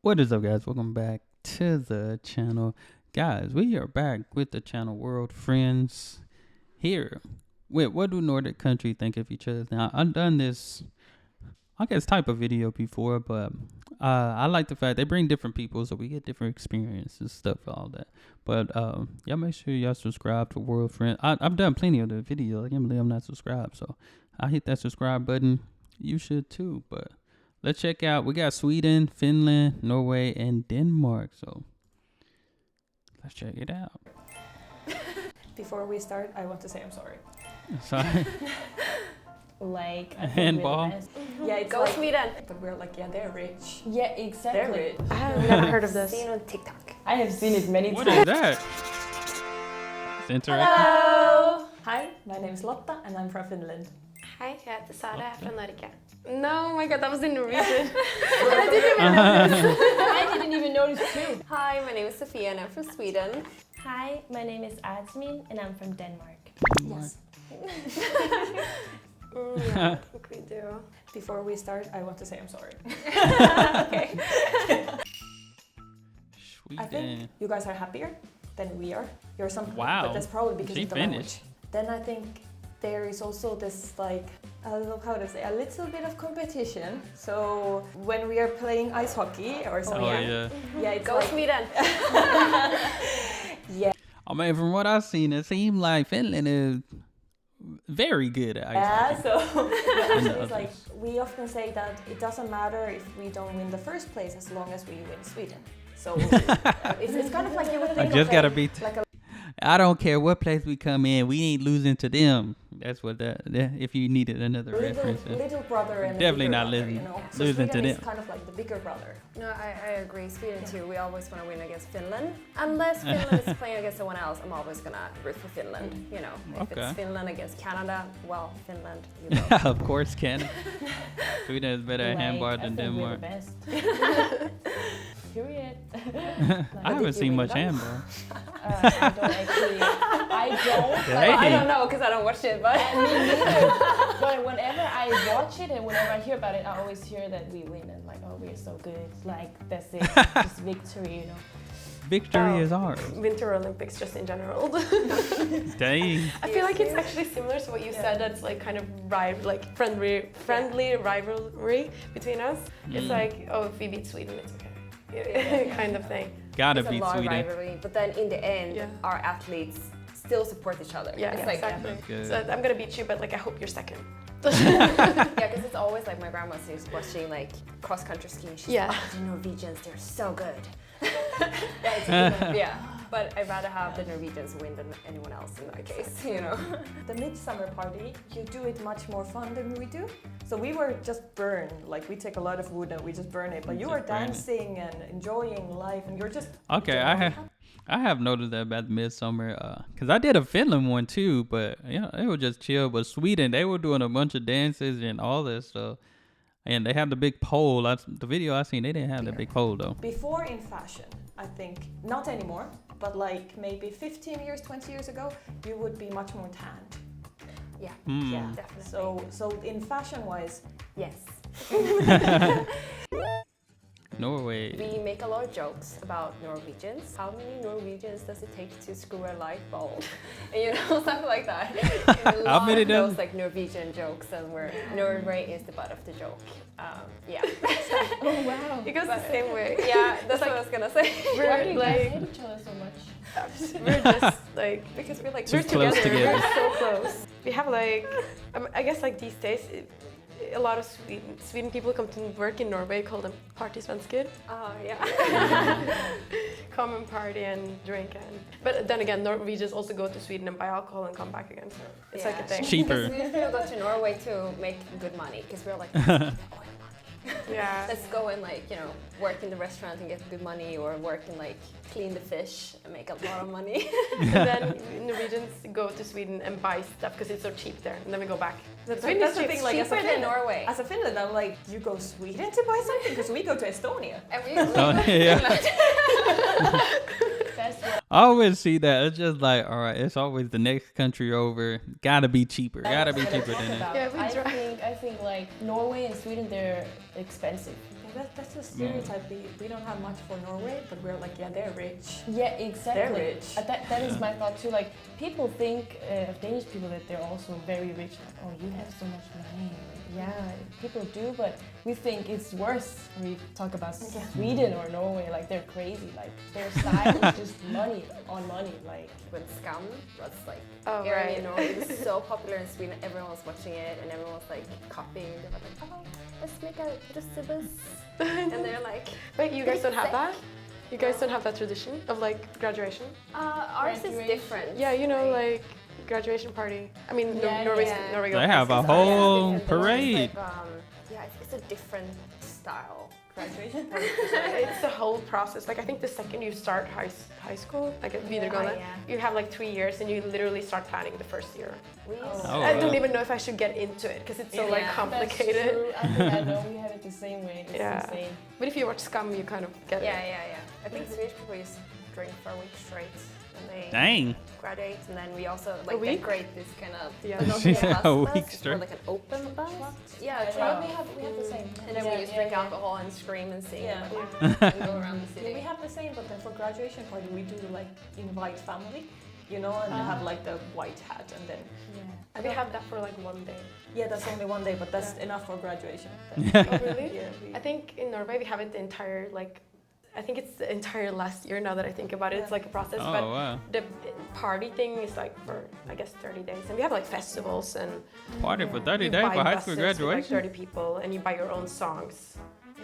What is up, guys? Welcome back to the channel. Guys, we are back with the channel World Friends here. Wait, what do Nordic country think of each other? Now, I've done this, I guess, type of video before, but I like the fact they bring different people, so we get different experiences, stuff, all that. But y'all make sure y'all subscribe to World Friends. I've done plenty of the videos. I can't believe I'm not subscribed, so I hit that subscribe button. You should too, but let's check out. We got Sweden, Finland, Norway, and Denmark. So let's check it out. Before we start, I want to say I'm sorry. Sorry. Like A handball. Yeah, it's Go like, Sweden! but we're like, yeah, they're rich. Yeah, They're exactly. rich. I have never heard of this. Seen on TikTok. I have seen it many What times. is that? It's interesting. Hello! Hi, my name is Lotta and I'm from Finland. Hej, jag heter Sara, jag är från Nordic. No, oh my god, that was in Norwegian. I didn't even notice. I didn't even notice too. Hi, my name is Sophia and I'm from Sweden. Hi, my name is Asmin and I'm from Denmark. Yes. Yeah, I think we do. Before we start, I want to say I'm sorry. Okay. I think Sweden. you guys are happier than we are. You're some, Wow. but that's probably because She of the finished. language. Then I think there is also this like, I don't know how to say, a little bit of competition. So when we are playing ice hockey or something, Oh, yeah. yeah, it's Go like, Sweden! yeah. I mean, from what I've seen, it seems like Finland is very good at ice Yeah, hockey. so And the it's like others. we often say that it doesn't matter if we don't win the first place as long as we win Sweden. So it's kind of like you would I think just of gotta like, beat. like a I don't care what place we come in. We ain't losing to them. That's what that. If you needed another reference. little brother and Definitely a bigger not brother, losing- you know? So losing Sweden to is them. kind of like the bigger brother. No, I agree. Sweden too. We always want to win against Finland. Unless Finland is playing against someone else, I'm always gonna root for Finland. You know, if Okay. it's Finland against Canada, well, Finland, you go. Of course, Canada. Sweden is better at handball than Denmark. We're the best. Period. I haven't seen much win handball. I don't actually. I don't. Hey. I don't know because I don't watch it, but Me neither. But whenever I watch it and whenever I hear about it, I always hear that we win and like, oh, we're so good. Like that's it, just victory, you know. Victory Oh. is ours. Winter Olympics just in general. Dang. I feel like it's actually similar to what you said. That's like kind of friendly rivalry between us. It's like, oh, if we beat Sweden, it's okay. Kind of thing. Gotta it's a beat long Sweden. rivalry. But then in the end, Yeah. our athletes still support each other. Yeah, it's like, exactly. That's good. So I'm gonna beat you, but like I hope you're second. yeah, because it's always like my grandma sees watching like cross country skiing. She's Yeah. like, oh, the Norwegians, they're so good. Yeah, it's a good, yeah. But I'd rather have the Norwegians win than anyone else in that case, you know. The midsummer party, you do it much more fun than we do. So we were just burned, like we take a lot of wood and we just burn it. But you Just are burn it. dancing and enjoying life, and you're just Okay, I have noticed that about the midsummer, cause I did a Finland one too, but yeah, it was just chill. But Sweden, they were doing a bunch of dances and all this stuff, and they have the big pole. The video I seen, they didn't have the big pole though. Before in fashion, I think, not anymore, but like maybe 15 years, 20 years ago, you would be much more tanned. Yeah, Hmm. Yeah, definitely. so in fashion-wise, Yes. Norway. We make a lot of jokes about Norwegians. How many Norwegians does it take to screw a light bulb? And you know, something like that. And a How lot many of does- those like Norwegian jokes and where Norway is the butt of the joke. Yeah. Oh wow. It goes the same way. Yeah, that's what I was gonna say. Why do We're you guys like, hate each other so much? we're just like, because we're like, Too we're close together. We're so close. We have like, I guess like these days, a lot of Sweden people come to work in Norway, call them party svenskar. Oh, yeah. Come and party and drink but then again, Norwegians also go to Sweden and buy alcohol and come back again, so it's like a thing. Cheaper. Because we go to Norway to make good money because we're like, Yeah. let's go and like, you know, work in the restaurant and get good money or work and like clean the fish and make a lot of money. And then Norwegians go to Sweden and buy stuff because it's so cheap there, and then we go back. Sweden that's is the cheap. thing. Like as a cheaper than Finland, Norway. as a Finland, I'm like, you go Sweden to buy something because we go to Estonia. And we yeah. That's what I always see that. It's just like, all right, it's always the next country over. Gotta be cheaper. Gotta be cheaper than it. Yeah, we I think like Norway and Sweden, they're expensive. That's a stereotype. We don't have much for Norway, but we're like, yeah, they're rich. Yeah, exactly. They're rich. That is my thought too. Like, people think of Danish people that they're also very rich. Like, oh, you have so much money. Yeah, people do, but we think it's worse when we talk about Sweden or Norway. Like, they're crazy. Like, their style is just money on money. Like, When Scam was like Oh, airing right. in Norway, it was so popular in Sweden. Everyone was watching it, and everyone was like copying. They were like, oh, let's make a Russebus. And they're like, Wait, you guys don't have sick. that? You guys don't have that tradition of like graduation? Ours is Graduation. different. Yeah, you know, like graduation party. I mean, Yeah, Norway. yeah. Norway. They have a It's whole different. parade. It's like, yeah, it's a different style. Graduation. It's the whole process. Like I think the second you start high school, like at Videregående, you have like 3 years, and you literally start planning the first year. Oh, I don't wow. even know if I should get into it because it's so like that's complicated. true. I think I know we have it the same way. It's Yeah. insane. But if you watch Scum, you kind of get Yeah, it. yeah, yeah. I think Swedish people used to drink for a week straight when they Dang. graduate, and then we also like week? decorate this kind of. Yeah. but not She like said a bus week bus, it's more straight. like an open bus. Yeah, Yeah, truck. we have the same. And then we Yeah, used to yeah, drink yeah. alcohol and scream and sing Yeah. and go around the Yeah, city. we have the same, but then for graduation party we do like invite family, you know, and have like the white hat, and then And we have that for like 1 day. yeah, that's only one day, but that's enough for graduation. Oh really? Yeah, I think in Norway we have it the entire like. I think it's the entire last year now that I think about it. It's like a process, Oh, but wow. the party thing is like for I guess 30 days, and we have like festivals and Party for 30 you days buy for high school buses with, graduation? like 30 people, and you buy your own songs,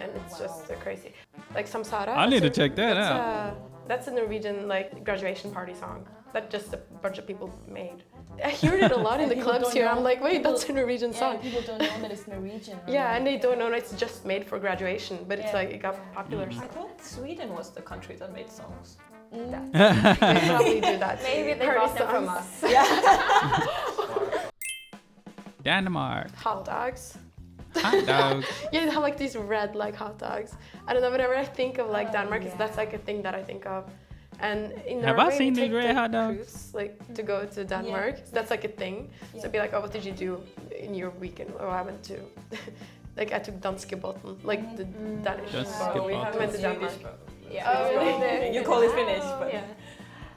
and it's just crazy. Like Samsara. I need to that's a- check that that's out. That's a Norwegian like graduation party song that just a bunch of people made. I hear it a lot in the People clubs don't here. know. I'm like, wait, People- that's a Norwegian Yeah, song. people don't know that it's Norwegian. or Yeah, like- and they don't know it's just made for graduation, but it's Yeah. like it got popular. I thought Sweden was the country that made songs. They probably do that. too. Maybe they Party got them from songs. us. Denmark. Hot dogs. Hot dogs. Yeah, they have like these red like hot dogs. I don't know. Whenever I think of like Denmark, yeah. that's like a thing that I think of. And in Have I Norway, seen we these take red the hot dogs? cruise, like to go to Denmark. So that's like a thing. So it'd be like, oh, what did you do in your weekend? Oh, I went to, like I took Danskebåten, like the Danish Danskebåten. boat. We have I went to Swedish Denmark. boat. Yeah, oh, really? You call it Finnish, but Yeah.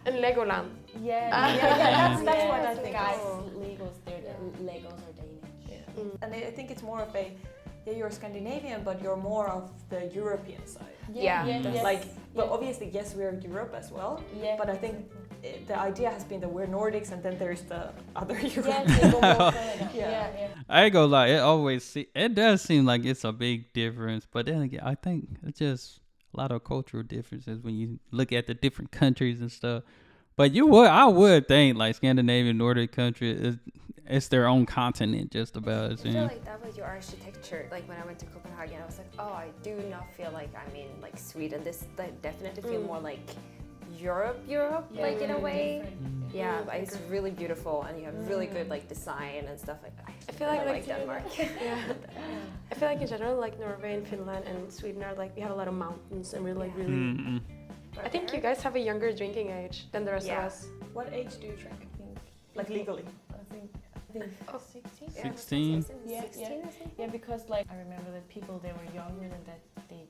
And Legoland. Yeah, Ah. That's what I think Guys, of. Legos, Legos are Danish. And I think it's more of a, yeah, you're Scandinavian, but you're more of the European side. Yeah. yes. Like, well, obviously, yes, we're Europe as well, Yeah. but I think the idea has been that we're Nordics, and then there's the other Europe. Yeah, they go more further. Yeah. yeah. I ain't gonna lie, it does seem like it's a big difference, but then again, I think it's just a lot of cultural differences when you look at the different countries and stuff. But I would think like Scandinavian, Nordic country it's their own continent just about. I It feel seems. like that was your architecture. Like when I went to Copenhagen, I was like, oh, I do not feel like I'm in like Sweden. This like, definitely feel more like Europe, like in a way. Yeah, but it's really beautiful, and you have really good like design and stuff like that. I feel like Denmark. Yeah. I feel like in general, like Norway and Finland and Sweden are like we have a lot of mountains and we're like really. Mm-mm. I think you guys have a younger drinking age than the rest Yeah. of us. What age do you drink? Like legally? I think 16. 16. Yeah, 16, yeah. I think. Yeah, because like I remember that people they were younger and that they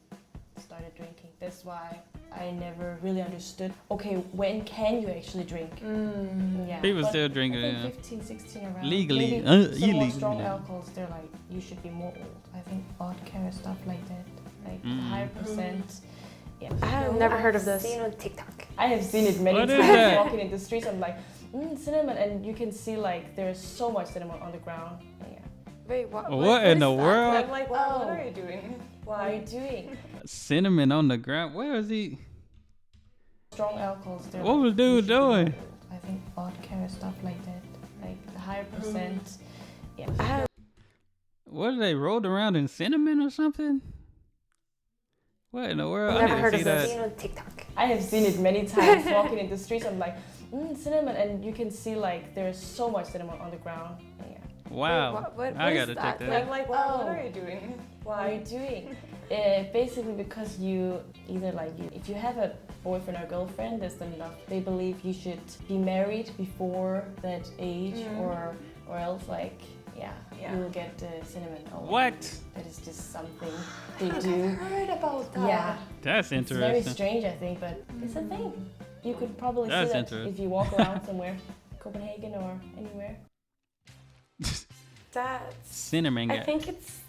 started drinking. That's why I never really understood. Okay, when can you actually drink? Yeah. People but still drink I it. think Yeah. 15, 16 around. Legally, Maybe some more illegally, strong yeah. alcohols. They're like you should be more old. I think vodka and stuff like that, like Mm. higher percent. Yeah. I have never heard of this. Seen on TikTok. I have seen it many What is times that? walking in the streets. I'm like, cinnamon, and you can see like there's so much cinnamon on the ground. Yeah. Wait, what? What in the I'm world? like, what are you doing? What are you Why? doing? Cinnamon on the ground. Where is he? Strong alcohols. They're What like, was dude you should be more doing? old. I think vodka and stuff like that, like the higher percent. Yeah. I have What they rolled around in cinnamon or something? What in the world? Never I need heard to of see this. that. Seen on TikTok. I have seen it many times walking in the streets. I'm like, cinnamon, and you can see like there's so much cinnamon on the ground. Yeah. Wow. what I is gotta check that? that I'm out. like, what are you doing? What are you Why? doing? Basically because you either like if you have a boyfriend or girlfriend, that's enough. They believe you should be married before that age, or else like Yeah, Yeah. you will get cinnamon. What? That is just something they do. Heard about that. Yeah, That's it's very interesting. strange, I think, but it's a thing. You could probably That's see that interesting. if you walk around somewhere, Copenhagen or anywhere. That's. Cinnamon I guy. think it's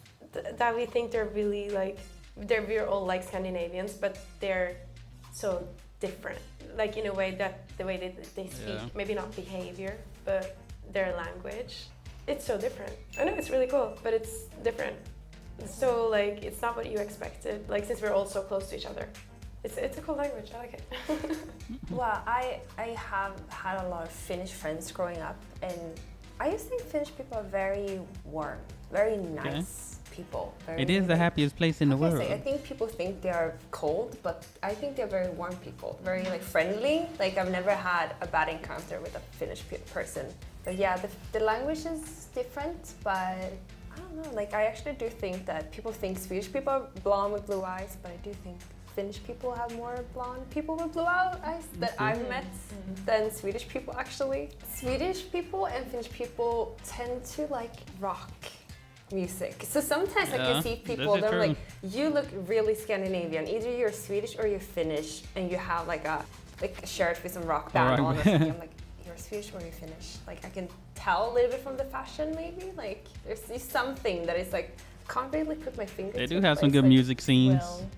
that we think they're really like we're all like Scandinavians, but they're so different. Like in a way that the way they speak, Yeah. maybe not behavior, but their language. It's so different. I know it's really cool, but it's different. So like it's not what you expected. Like since we're all so close to each other, it's a cool language. I like it. Well, I have had a lot of Finnish friends growing up, and I just think Finnish people are very warm, very nice people. Very, It is the happiest place in the How can I world. say? I think people think they are cold, but I think they're very warm people, very like friendly. Like I've never had a bad encounter with a Finnish person. But yeah, the language is different, but I don't know. Like I actually do think that people think Swedish people are blonde with blue eyes, but I do think Finnish people have more blonde people with blue eyes that I've met than Swedish people actually. Swedish people and Finnish people tend to like rock music. So sometimes I can see people, this is they're true. like, you look really Scandinavian. Either you're Swedish or you're Finnish and you have like a shirt with some rock band rock on or band. something. I'm like, you're Swedish or you're Finnish. Like I can tell a little bit from the fashion maybe. Like there's something that is like, can't really put my finger They to do it, have but some it's good like, music scenes. Well,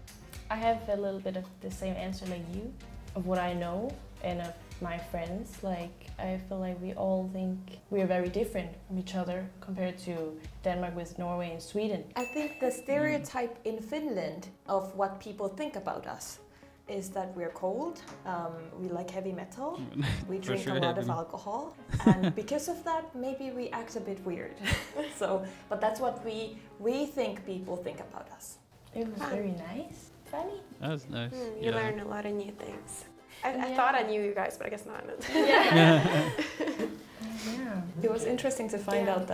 I have a little bit of the same answer like you, of what I know and of my friends. Like I feel like we all think we are very different from each other compared to Denmark with Norway and Sweden. I think the stereotype in Finland of what people think about us is that we're cold, we like heavy metal, we For drink sure a lot of heavy. alcohol, and because of that, maybe we act a bit weird. So, but that's what we think people think about us. It was very nice, funny. That's nice. You Yeah. learn a lot of new things. I Yeah. thought I knew you guys, but I guess not. Yeah. It was interesting to find Yeah. out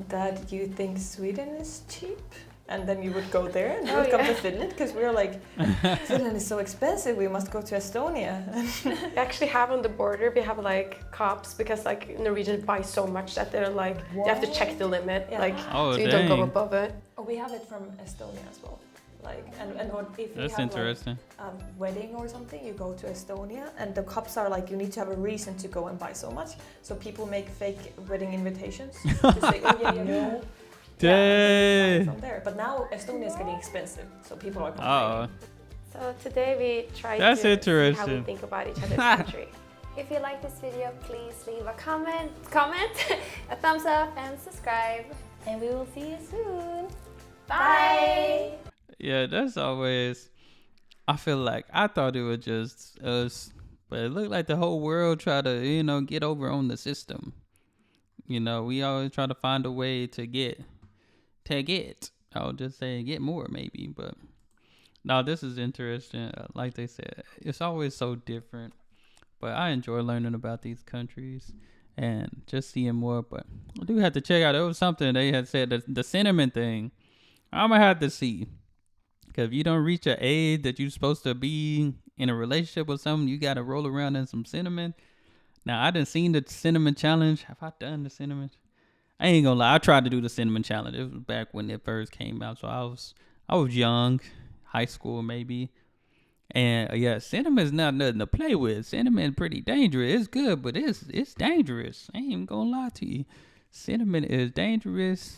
that you think Sweden is cheap, and then you would go there and you Oh, would come yeah. to Finland because we were like, Finland is so expensive, we must go to Estonia. We actually have on the border, we have like cops because like Norwegians buy so much that they're like, you have to check the limit, Yeah. like Oh, so you don't go dang. above it. Oh, we have it from Estonia as well. Like, and what if we That's have interesting. like a wedding or something, you go to Estonia, and the cops are like, you need to have a reason to go and buy so much. So people make fake wedding invitations to say, oh yeah, No. Dang. from there. But now Estonia is getting expensive, so people are Oh, complaining. So today we tried That's to see how interesting. we think about each other's country. If you like this video, please leave a comment, a thumbs up, and subscribe. And we will see you soon. Bye. yeah, that's always. I feel like I thought it was just us, but it looked like the whole world tried to, get over on the system. We always try to find a way to get. I'll just say get more maybe, but no, this is interesting. Like they said, it's always so different, but I enjoy learning about these countries and just seeing more. But I do have to check out. It was something they had said, the cinnamon thing. I'm gonna have to see, because if you don't reach an age that you're supposed to be in a relationship with someone, you gotta roll around in some cinnamon. Now I done seen the cinnamon challenge. Have I done the cinnamon? I ain't gonna lie. I tried to do the cinnamon challenge. It was back when it first came out, so I was young, high school maybe. And yeah, cinnamon's not nothing to play with. Cinnamon's pretty dangerous. It's good, but it's dangerous. I ain't even gonna lie to you. Cinnamon is dangerous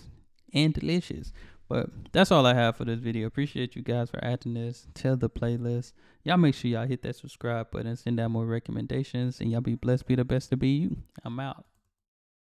and delicious. But that's all I have for this video. Appreciate you guys for adding this to the playlist. Y'all make sure y'all hit that subscribe button, send out more recommendations, and y'all be blessed, be the best to be you. I'm out.